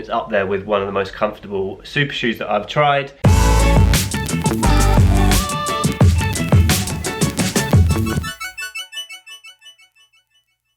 it's up there with one of the most comfortable super shoes that I've tried.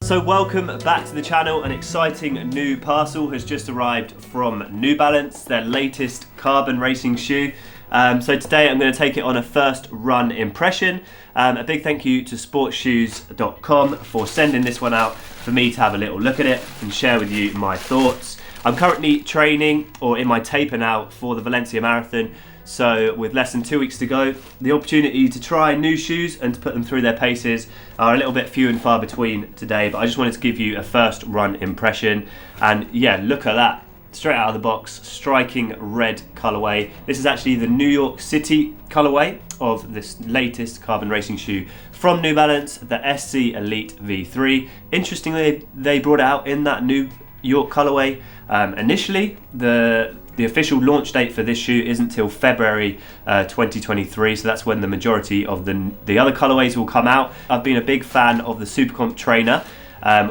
So welcome back to the channel. An exciting new parcel has just arrived from New Balance, their latest carbon racing shoe. So today I'm going to take it on a first run impression. A big thank you to sportshoes.com for sending this one out for me to have a little look at it and share with you my thoughts. I'm currently training, or in my taper now, for the Valencia Marathon. So with less than 2 weeks to go, the opportunity to try new shoes and to put them through their paces are a little bit few and far between today, but I just wanted to give you a first run impression. And yeah, look at that. Straight out of the box, striking red colourway. This is actually the New York City colourway of this latest carbon racing shoe from New Balance, the SC Elite V3. Interestingly, they brought it out in that New York colourway. Initially, the official launch date for this shoe isn't till February 2023, so that's when the majority of the other colourways will come out. I've been a big fan of the Supercomp Trainer,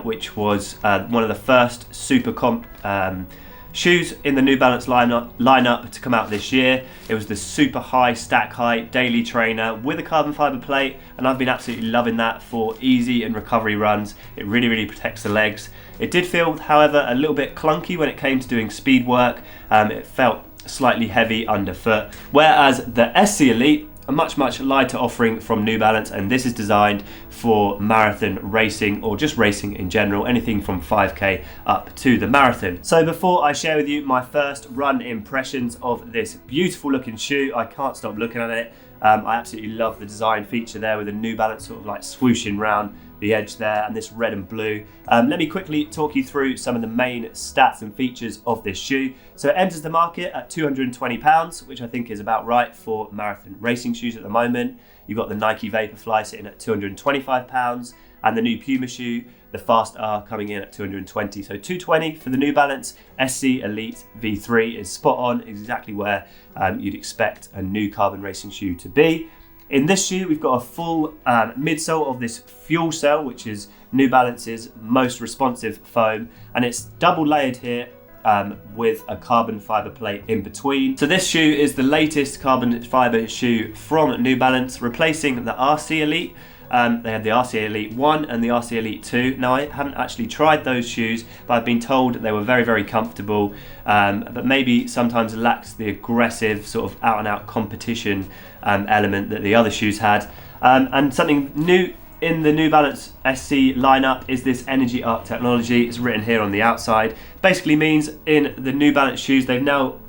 which was one of the first Supercomp shoes in the New Balance lineup to come out this year. It was the super high stack height daily trainer with a carbon fibre plate, and I've been absolutely loving that for easy and recovery runs. It really protects the legs. It did feel, however, a little bit clunky when it came to doing speed work. It felt slightly heavy underfoot, whereas the SC Elite, a much lighter offering from New Balance, and this is designed for marathon racing or just racing in general, anything from 5k up to the marathon. So before I share with you my first run impressions of this beautiful looking shoe, I can't stop looking at it. I absolutely love the design feature there with the New Balance sort of like swooshing round the edge there, and this red and blue. Let me quickly talk you through some of the main stats and features of this shoe. So it enters the market at £220, which I think is about right for marathon racing shoes at the moment. You've got the Nike Vaporfly sitting at £225, and the new Puma shoe, the Fast R, coming in at £220. So £220 for the New Balance SC Elite V3 is spot on, exactly where you'd expect a new carbon racing shoe to be. In this shoe, we've got a full midsole of this Fuel Cell, which is New Balance's most responsive foam, and it's double layered here with a carbon fibre plate in between. So this shoe is the latest carbon fibre shoe from New Balance, replacing the RC Elite. They had the RC Elite 1 and the RC Elite 2. Now, I haven't actually tried those shoes, but I've been told they were very comfortable, but maybe sometimes lacked the aggressive sort of out-and-out competition element that the other shoes had. And something new in the New Balance SC lineup is this Energy Arc technology. It's written here on the outside. Basically means in the New Balance shoes, they've now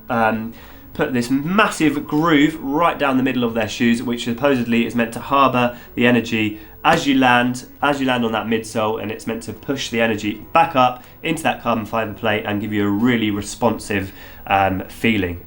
put this massive groove right down the middle of their shoes, which supposedly is meant to harbour the energy as you land on that midsole, and it's meant to push the energy back up into that carbon fibre plate and give you a really responsive feeling.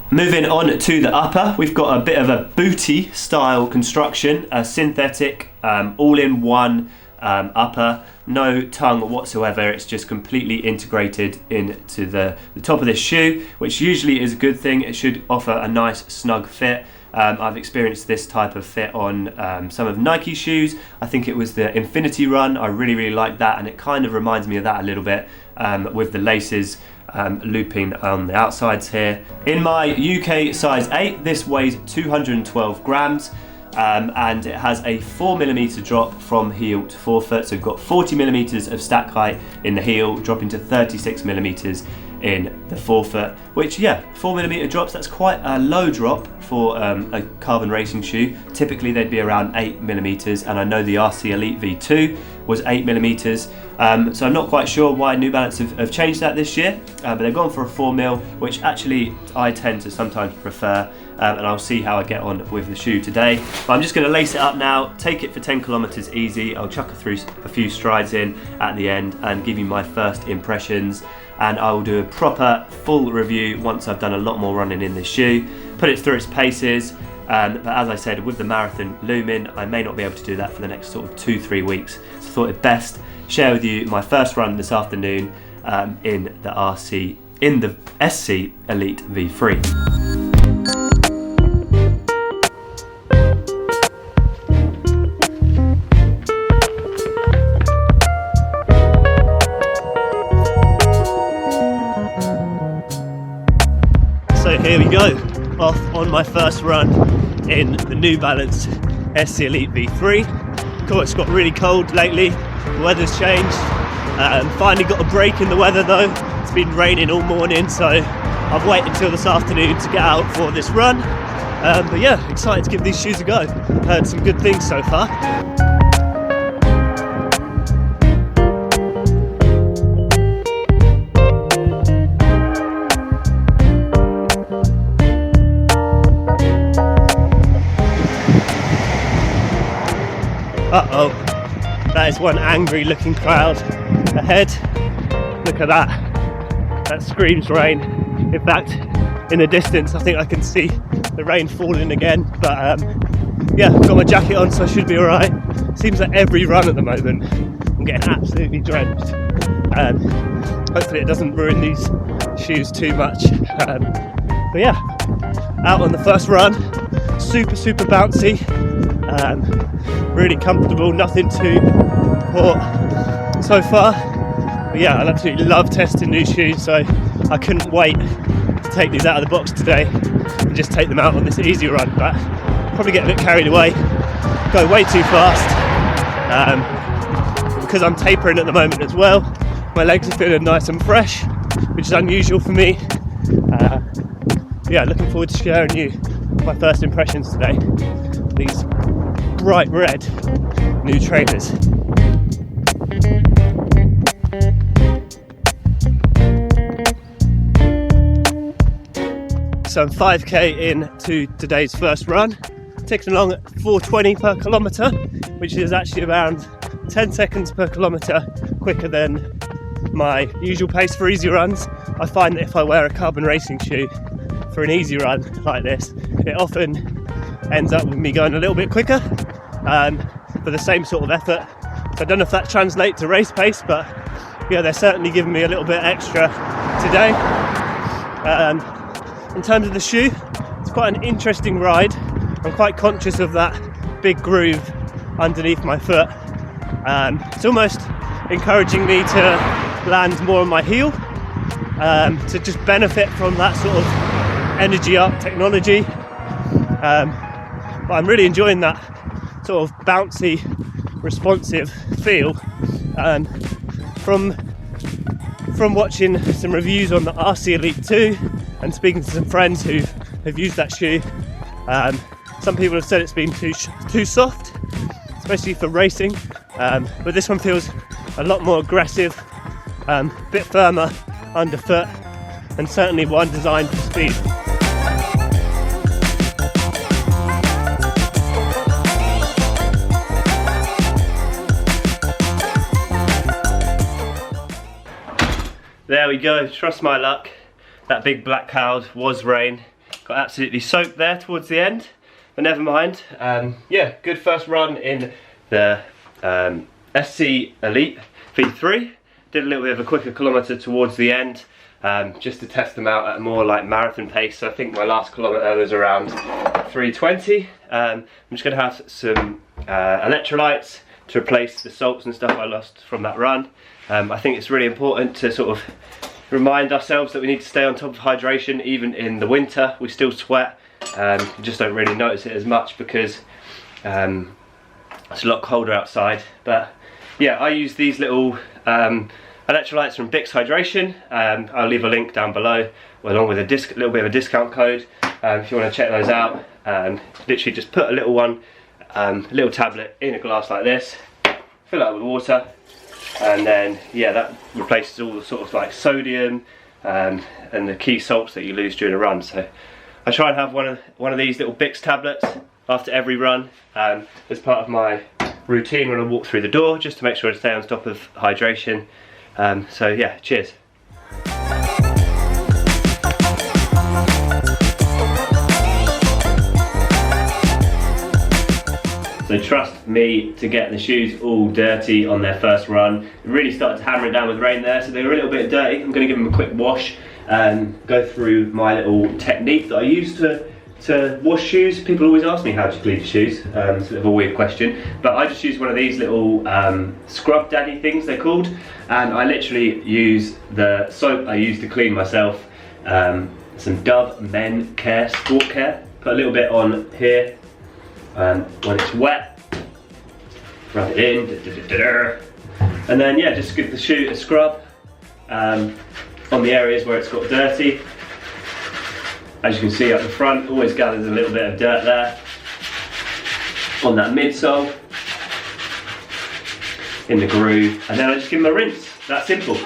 Moving on to the upper, we've got a bit of a booty style construction, a synthetic all-in-one upper, no tongue whatsoever. It's just completely integrated into the top of this shoe, which usually is a good thing. It should offer a nice snug fit. I've experienced this type of fit on some of Nike shoes. I think it was the Infinity Run. I really like that, and it kind of reminds me of that a little bit with the laces looping on the outsides here. In my UK size 8, this weighs 212 grams. And it has a 4mm drop from heel to forefoot, so we've got 40mm of stack height in the heel, dropping to 36mm in the forefoot, which, yeah, 4mm drops, that's quite a low drop for a carbon racing shoe. Typically they'd be around 8mm, and I know the RC Elite V2 was 8mm, so I'm not quite sure why New Balance have changed that this year, but they've gone for a 4mm, which actually I tend to sometimes prefer, and I'll see how I get on with the shoe today. But I'm just going to lace it up now, take it for 10 kilometers easy. I'll chuck through a few strides in at the end and give you my first impressions, and I will do a proper full review once I've done a lot more running in this shoe, put it through its paces. But as I said, with the marathon looming, I may not be able to do that for the next sort of 2-3 weeks. So I thought it best share with you my first run this afternoon in the SC Elite V3. Here we go, off on my first run in the New Balance SC Elite V3. Of course, it's got really cold lately, the weather's changed. Finally got a break in the weather though. It's been raining all morning, so I've waited until this afternoon to get out for this run. But yeah, excited to give these shoes a go. Heard some good things so far. Uh-oh, that is one angry looking cloud ahead. Look at that, that screams rain. In fact, in the distance I think I can see the rain falling again, but yeah, I've got my jacket on so I should be alright. Seems like every run at the moment I'm getting absolutely drenched. Hopefully it doesn't ruin these shoes too much. But yeah, out on the first run, super bouncy. Really comfortable, nothing too hot so far. But yeah, I absolutely love testing new shoes, so I couldn't wait to take these out of the box today and just take them out on this easy run. But probably get a bit carried away, go way too fast. Because I'm tapering at the moment as well, my legs are feeling nice and fresh, which is unusual for me. Yeah, looking forward to sharing you my first impressions today. These bright red new trainers. So I'm 5k into today's first run, ticking along at 4:20 per kilometre, which is actually around 10 seconds per kilometre quicker than my usual pace for easy runs. I find that if I wear a carbon racing shoe for an easy run like this, it often ends up with me going a little bit quicker for the same sort of effort. So I don't know if that translates to race pace, but yeah, they're certainly giving me a little bit extra today. In terms of the shoe, it's quite an interesting ride. I'm quite conscious of that big groove underneath my foot. It's almost encouraging me to land more on my heel, to just benefit from that sort of energy up technology. But I'm really enjoying that sort of bouncy, responsive feel. From watching some reviews on the RC Elite 2 and speaking to some friends who have used that shoe, some people have said it's been too soft, especially for racing. But this one feels a lot more aggressive, a bit firmer underfoot, and certainly one designed for speed. There we go, trust my luck. That big black cloud was rain. Got absolutely soaked there towards the end, but never mind. Yeah, good first run in the SC Elite V3. Did a little bit of a quicker kilometre towards the end, just to test them out at a more like marathon pace. So I think my last kilometre was around 3:20. I'm just going to have some electrolytes to replace the salts and stuff I lost from that run. I think it's really important to sort of remind ourselves that we need to stay on top of hydration even in the winter. We still sweat, you just don't really notice it as much because it's a lot colder outside. But yeah, I use these little electrolytes from Bix Hydration. I'll leave a link down below along with a little bit of a discount code if you want to check those out. Literally just put a little one, a little tablet in a glass like this, fill it up with water, and then yeah, that replaces all the sort of like sodium and the key salts that you lose during a run. So I try and have one of these little Bix tablets after every run as part of my routine when I walk through the door, just to make sure I stay on top of hydration. So yeah, cheers. So trust me to get the shoes all dirty on their first run. It really started to hammer it down with rain there, so they were a little bit dirty. I'm going to give them a quick wash and go through my little technique that I use to wash shoes. People always ask me how to clean your shoes. It's a bit of a weird question, but I just use one of these little scrub daddy things they're called, and I literally use the soap I use to clean myself Some Dove Men Care Sport Care. Put a little bit on here when it's wet. Rub it in. And then yeah, just give the shoe a scrub on the areas where it's got dirty. As you can see up the front, always gathers a little bit of dirt there. On that midsole, in the groove, and then I just give them a rinse. That simple.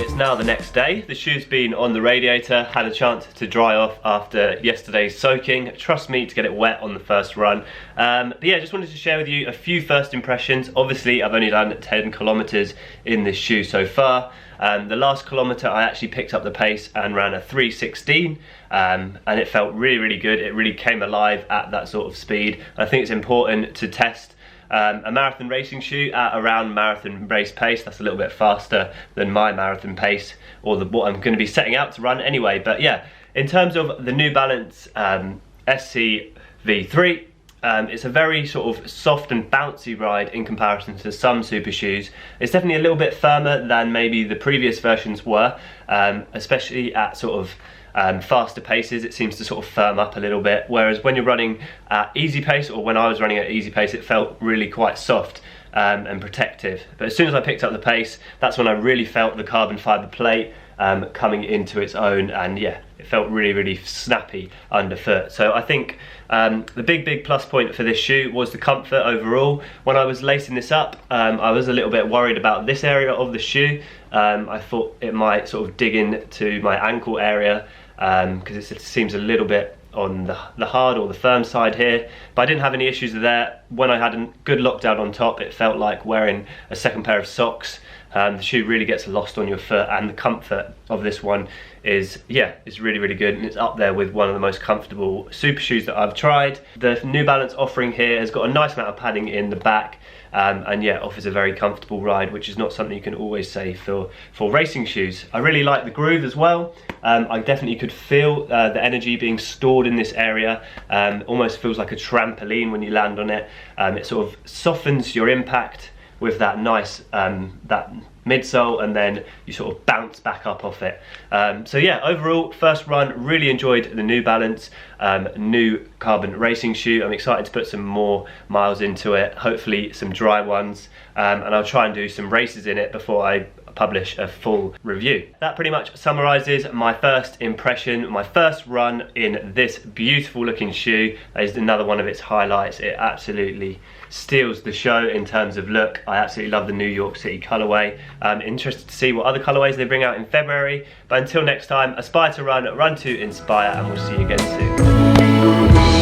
It's now the next day. The shoe's been on the radiator, had a chance to dry off after yesterday's soaking. Trust me to get it wet on the first run. But yeah, just wanted to share with you a few first impressions. Obviously, I've only done 10 kilometers in this shoe so far. The last kilometer I actually picked up the pace and ran a 3:16, and it felt really, really good. It really came alive at that sort of speed. I think it's important to test a marathon racing shoe at around marathon race pace. That's a little bit faster than my marathon pace, or what I'm going to be setting out to run anyway. But yeah, in terms of the New Balance SC V3, it's a very sort of soft and bouncy ride in comparison to some super shoes. It's definitely a little bit firmer than maybe the previous versions were, especially at sort of faster paces. It seems to sort of firm up a little bit, whereas when you're running at easy pace, or when I was running at easy pace, it felt really quite soft and protective. But as soon as I picked up the pace, that's when I really felt the carbon fibre plate coming into its own, and yeah, it felt really, really snappy underfoot. So I think the big plus point for this shoe was the comfort overall. When I was lacing this up, I was a little bit worried about this area of the shoe. I thought it might sort of dig into my ankle area, because it seems a little bit on the hard or the firm side here, but I didn't have any issues with that. When I had a good lockdown on top, it felt like wearing a second pair of socks. The shoe really gets lost on your foot, and the comfort of this one is, yeah, it's really, really good, and it's up there with one of the most comfortable super shoes that I've tried. The New Balance offering here has got a nice amount of padding in the back, and yeah, offers a very comfortable ride, which is not something you can always say for racing shoes. I really like the groove as well. I definitely could feel the energy being stored in this area. Almost feels like a trampoline when you land on it. It sort of softens your impact with that nice that midsole, and then you sort of bounce back up off it. So yeah, overall, first run, really enjoyed the New Balance new carbon racing shoe. I'm excited to put some more miles into it, hopefully some dry ones, and I'll try and do some races in it before I publish a full review. That pretty much summarizes my first impression, my first run in this beautiful looking shoe. That is another one of its highlights. It absolutely steals the show in terms of look. I absolutely love the New York City colorway. I'm interested to see what other colorways they bring out in February, but until next time, aspire to run, run to inspire, and we'll see you again soon.